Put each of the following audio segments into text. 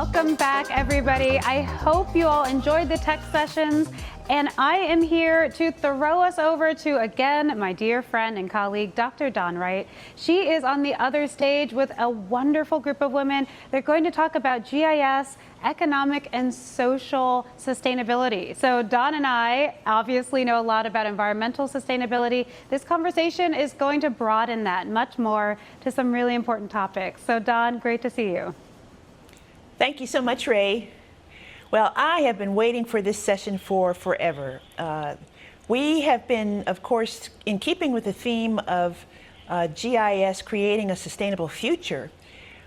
Welcome back, everybody. I hope you all enjoyed the tech sessions. And I am here to throw us over to, again, my dear friend and colleague, Dr. Dawn Wright. She is on the other stage with a wonderful group of women. They're going to talk about GIS, economic and social sustainability. So Dawn and I obviously know a lot about environmental sustainability. This conversation is going to broaden that much more to some really important topics. So Dawn, great to see you. Thank you so much, Ray. Well, I have been waiting for this session for forever. We have been, of course, in keeping with the theme of GIS creating a sustainable future,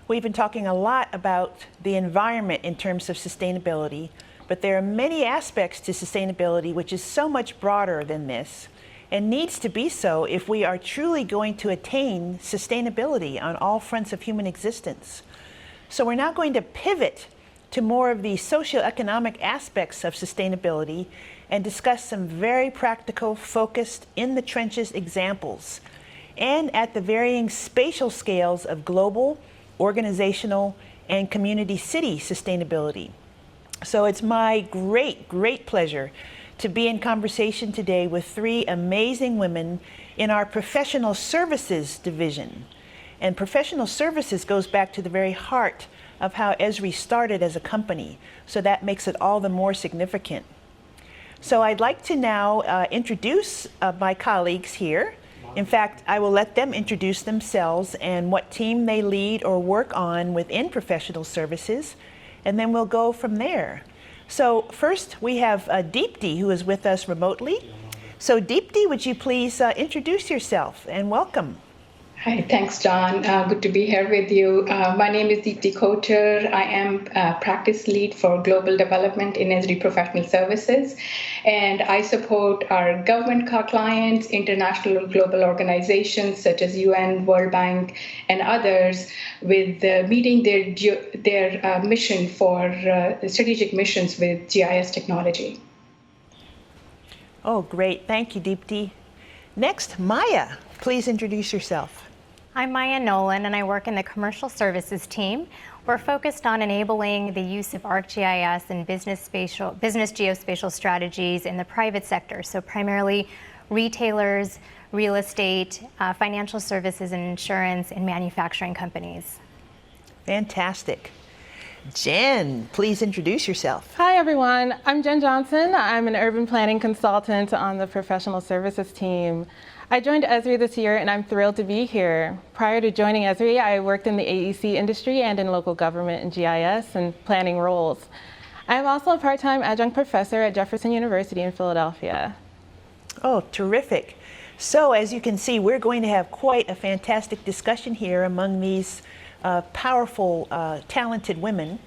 we've been talking a lot about the environment in terms of sustainability, but there are many aspects to sustainability which is so much broader than this and needs to be so if we are truly going to attain sustainability on all fronts of human existence. So we're now going to pivot to more of the socioeconomic aspects of sustainability and discuss some very practical, focused, in the trenches examples, and at the varying spatial scales of global, organizational, and community city sustainability. So it's my great pleasure to be in conversation today with three amazing women in our professional services division. And professional services goes back to the very heart of how Esri started as a company, so that makes it all the more significant. So I'd like to now introduce my colleagues here. In fact, I will let them introduce themselves and what team they lead or work on within professional services, and then we'll go from there. So first we have Deepti, who is with us remotely. So Deepti, would you please introduce yourself and welcome. Hi, thanks, Dawn. Good to be here with you. My name is Deepti Kochar. I am practice lead for global development in Esri Professional Services, and I support our government clients, international global organizations such as UN, World Bank, and others with meeting their mission for strategic missions with GIS technology. Oh, great. Thank you, Deepti. Next, Maya, please introduce yourself. I'm Maya Nolan, and I work in the commercial services team. We're focused on enabling the use of ArcGIS and business geospatial strategies in the private sector, so primarily retailers, real estate, financial services and insurance, and manufacturing companies. Fantastic. Jen, please introduce yourself. Hi, everyone. I'm Jen Johnson. I'm an urban planning consultant on the professional services team. I joined Esri this year, and I'm thrilled to be here. Prior to joining Esri, I worked in the AEC industry and in local government and GIS and planning roles. I am also a part-time adjunct professor at Jefferson University in Philadelphia. Oh, terrific. So as you can see, we're going to have quite a fantastic discussion here among these powerful, talented women.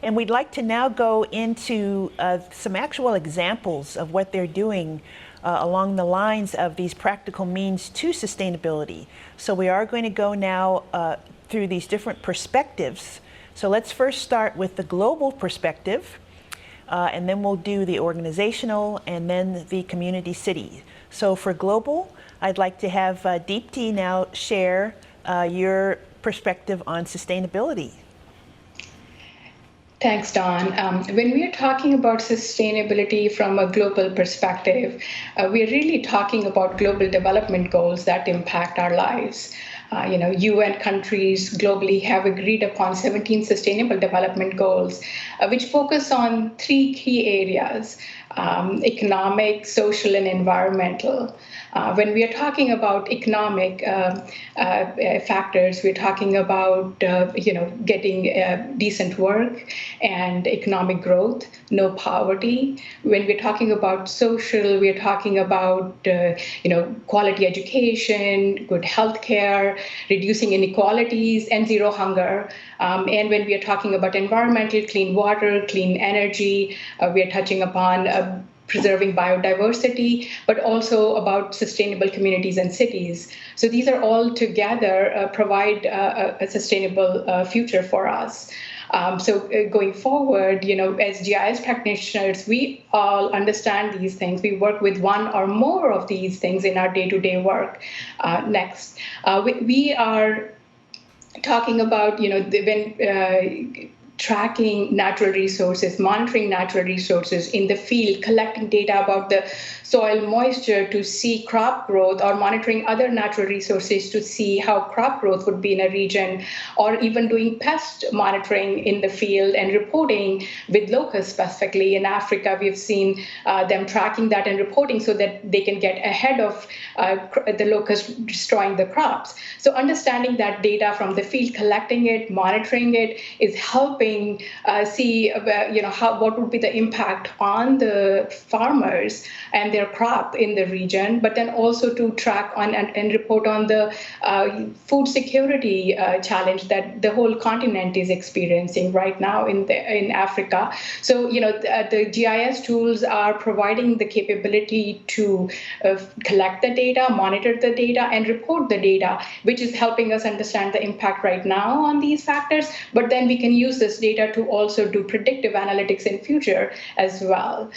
And we'd like to now go into some actual examples of what they're doing along the lines of these practical means to sustainability. So we are going to go now through these different perspectives. So let's first start with the global perspective, and then we'll do the organizational and then the community city. So for global, I'd like to have Deepti now share your perspective on sustainability. Thanks, Dawn. When we are talking about sustainability from a global perspective, we're really talking about global development goals that impact our lives. UN countries globally have agreed upon 17 sustainable development goals, which focus on three key areas: economic, social, and environmental. When we are talking about economic factors, we're talking about getting decent work and economic growth, no poverty. When we're talking about social, we're talking about quality education, good healthcare, reducing inequalities, and zero hunger. And when we are talking about environmental, clean water, clean energy, we are touching upon preserving biodiversity, but also about sustainable communities and cities. So these are all together provide a sustainable future for us. So going forward, as GIS practitioners, we all understand these things. We work with one or more of these things in our day-to-day work. Next, we are talking about, when tracking natural resources, monitoring natural resources in the field, collecting data about the soil moisture to see crop growth, or monitoring other natural resources to see how crop growth would be in a region, or even doing pest monitoring in the field and reporting with locusts specifically in Africa. We've seen them tracking that and reporting so that they can get ahead of the locusts destroying the crops. So understanding that data from the field, collecting it, monitoring it, is helping see what would be the impact on the farmers and their crop in the region, but then also to track on and report on the food security challenge that the whole continent is experiencing right now in Africa. So the GIS tools are providing the capability to collect the data, monitor the data, and report the data, which is helping us understand the impact right now on these factors. But then we can use this data to also do predictive analytics in future as well.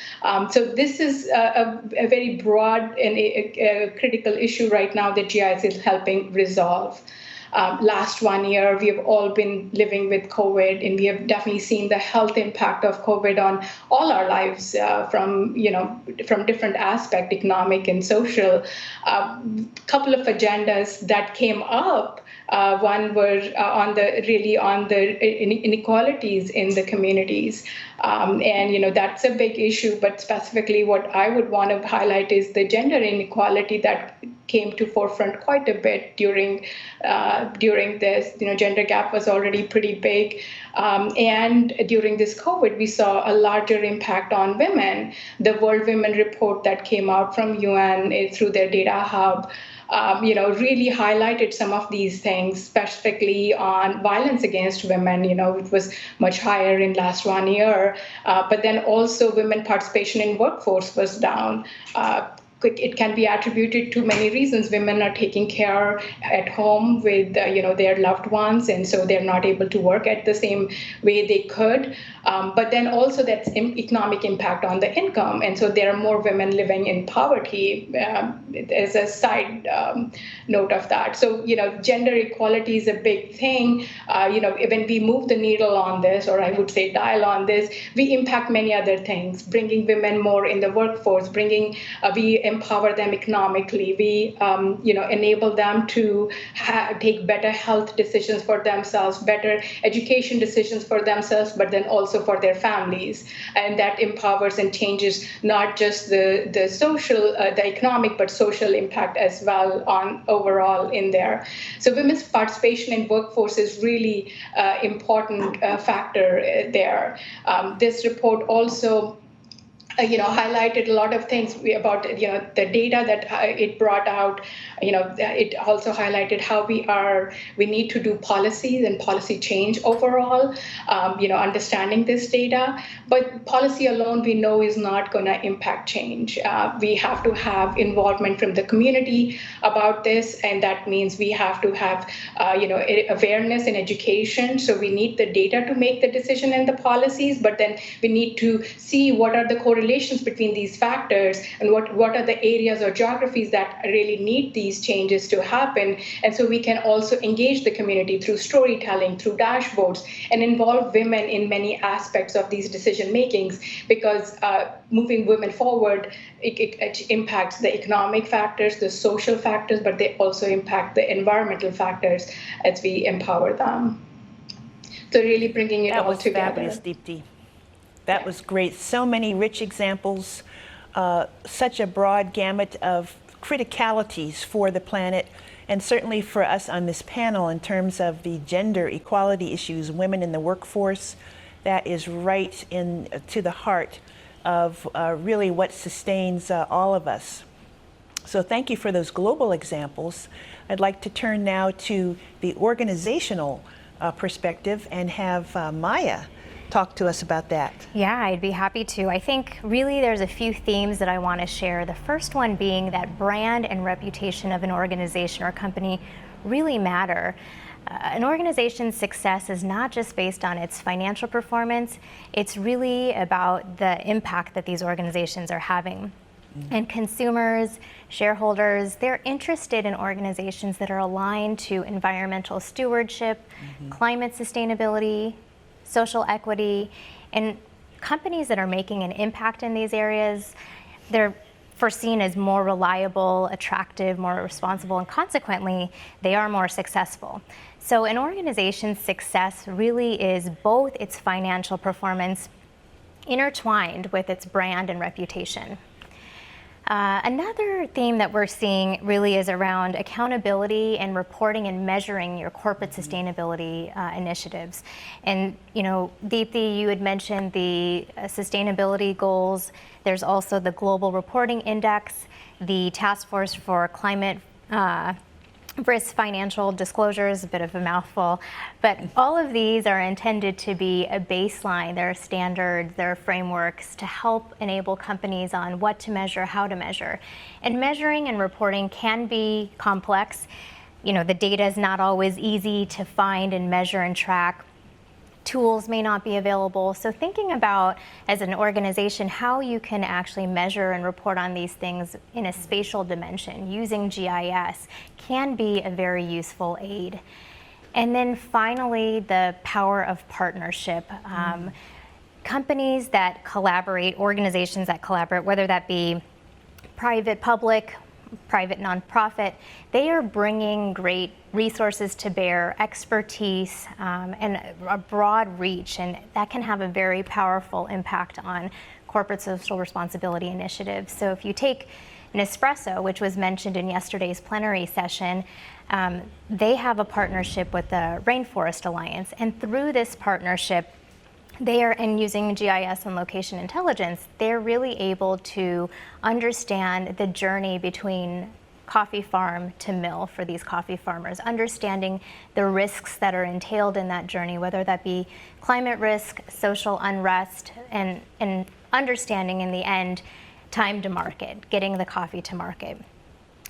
So this is a very broad and a critical issue right now that GIS is helping resolve. Last 1 year, we have all been living with COVID, and we have definitely seen the health impact of COVID on all our lives from different aspects, economic and social. Couple of agendas that came up. One were on the inequalities in the communities, and that's a big issue. But specifically, what I would want to highlight is the gender inequality that came to forefront quite a bit during this. Gender gap was already pretty big, and during this COVID, we saw a larger impact on women. The World Women Report that came out from UN through their data hub, really highlighted some of these things, specifically on violence against women. It was much higher in last 1 year, but then also women participation in workforce was down. It can be attributed to many reasons. Women are taking care at home with their loved ones, and so they're not able to work at the same way they could. But then also that's economic impact on the income, and so there are more women living in poverty as a side note of that. So gender equality is a big thing. When we move the needle on this, or I would say dial on this, we impact many other things. Bringing women more in the workforce, we empower them economically. We, enable them to take better health decisions for themselves, better education decisions for themselves, but then also for their families. And that empowers and changes not just the social, the economic, but social impact as well on overall in there. So women's participation in workforce is really important factor there. This report also highlighted a lot of things about the data that it brought out. It also highlighted how we need to do policies and policy change overall. Understanding this data, but policy alone we know is not going to impact change. We have to have involvement from the community about this, and that means we have to have awareness and education. So we need the data to make the decision and the policies, but then we need to see what are the correlations between these factors and what are the areas or geographies that really need these changes to happen. And so we can also engage the community through storytelling, through dashboards, and involve women in many aspects of these decision makings, because moving women forward, it impacts the economic factors, the social factors, but they also impact the environmental factors as we empower them. So really bringing it all together. That was fabulous, Deepti. That was great. So many rich examples, such a broad gamut of criticalities for the planet, and certainly for us on this panel in terms of the gender equality issues, women in the workforce. That is right to the heart of really what sustains all of us. So thank you for those global examples. I'd like to turn now to the organizational perspective and have Maya talk to us about that. Yeah, I'd be happy to. I think really there's a few themes that I want to share. The first one being that brand and reputation of an organization or company really matter. An organization's success is not just based on its financial performance, it's really about the impact that these organizations are having. And consumers, shareholders, they're interested in organizations that are aligned to environmental stewardship, climate sustainability, social equity, and companies that are making an impact in these areas, they're foreseen as more reliable, attractive, more responsible, and consequently, they are more successful. So an organization's success really is both its financial performance intertwined with its brand and reputation. Another theme that we're seeing really is around accountability and reporting and measuring your corporate sustainability initiatives. And, Deepti, you had mentioned the sustainability goals. There's also the Global Reporting Index, the Task Force for Climate Risk Financial Disclosures, a bit of a mouthful, but all of these are intended to be a baseline. There are standards, there are frameworks to help enable companies on what to measure, how to measure. And measuring and reporting can be complex. The data is not always easy to find and measure and track. Tools may not be available. So thinking about, as an organization, how you can actually measure and report on these things in a spatial dimension using GIS can be a very useful aid. And then finally, the power of partnership. Companies that collaborate, organizations that collaborate, whether that be private, public, private, nonprofit, they are bringing great resources to bear, expertise, and a broad reach, and that can have a very powerful impact on corporate social responsibility initiatives. So if you take Nespresso, which was mentioned in yesterday's plenary session, they have a partnership with the Rainforest Alliance, and through this partnership, and using GIS and location intelligence, they're really able to understand the journey between coffee farm to mill for these coffee farmers, understanding the risks that are entailed in that journey, whether that be climate risk, social unrest, and understanding in the end time to market, getting the coffee to market.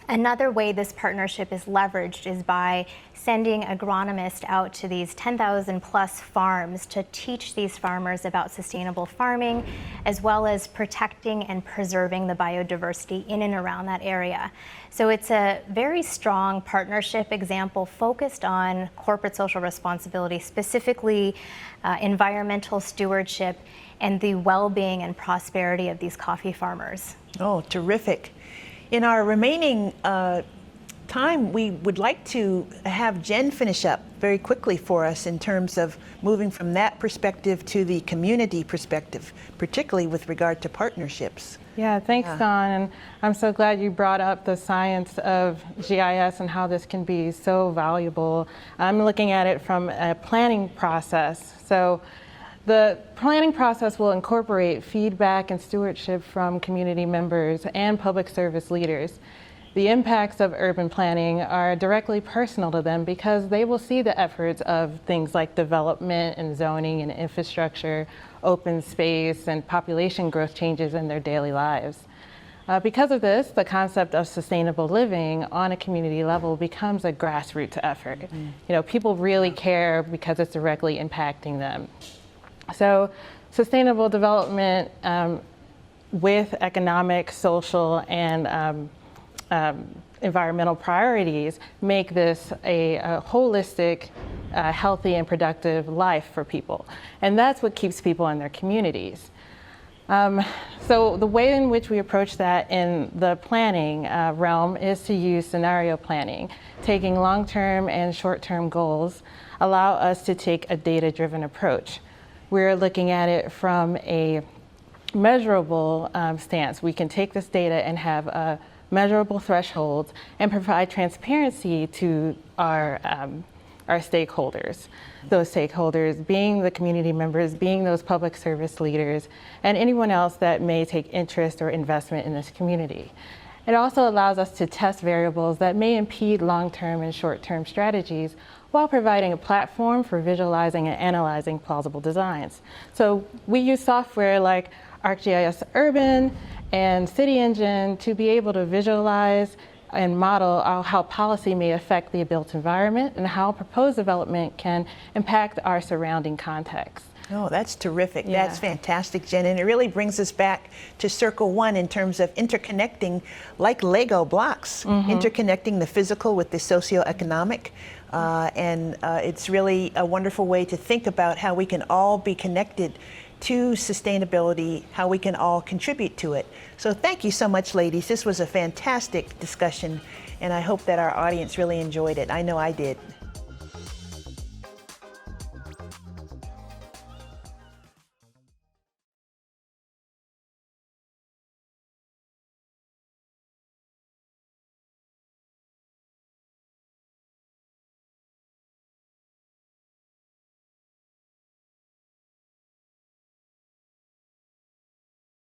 Another way this partnership is leveraged is by sending agronomists out to these 10,000 plus farms to teach these farmers about sustainable farming, as well as protecting and preserving the biodiversity in and around that area. So it's a very strong partnership example focused on corporate social responsibility, specifically environmental stewardship and the well-being and prosperity of these coffee farmers. Oh, terrific. In our remaining time, we would like to have Jen finish up very quickly for us in terms of moving from that perspective to the community perspective, particularly with regard to partnerships. Yeah, thanks, Dawn. And I'm so glad you brought up the science of GIS and how this can be so valuable. I'm looking at it from a planning process. So the planning process will incorporate feedback and stewardship from community members and public service leaders. The impacts of urban planning are directly personal to them because they will see the efforts of things like development and zoning and infrastructure, open space, and population growth changes in their daily lives. Because of this, the concept of sustainable living on a community level becomes a grassroots effort. People really care because it's directly impacting them. So sustainable development with economic, social, and environmental priorities make this a holistic, healthy, and productive life for people. And that's what keeps people in their communities. So the way in which we approach that in the planning realm is to use scenario planning, taking long-term and short-term goals, allow us to take a data-driven approach. We're looking at it from a measurable stance. We can take this data and have measurable thresholds and provide transparency to our stakeholders. Those stakeholders being the community members, being those public service leaders, and anyone else that may take interest or investment in this community. It also allows us to test variables that may impede long-term and short-term strategies while providing a platform for visualizing and analyzing plausible designs. So we use software like ArcGIS Urban and City Engine to be able to visualize and model how policy may affect the built environment and how proposed development can impact our surrounding context. Oh, that's terrific. Yeah. That's fantastic, Jen. And it really brings us back to circle one in terms of interconnecting, like Lego blocks, interconnecting the physical with the socioeconomic. and it's really a wonderful way to think about how we can all be connected to sustainability, how we can all contribute to it. So thank you so much, ladies. This was a fantastic discussion, and I hope that our audience really enjoyed it. I know I did.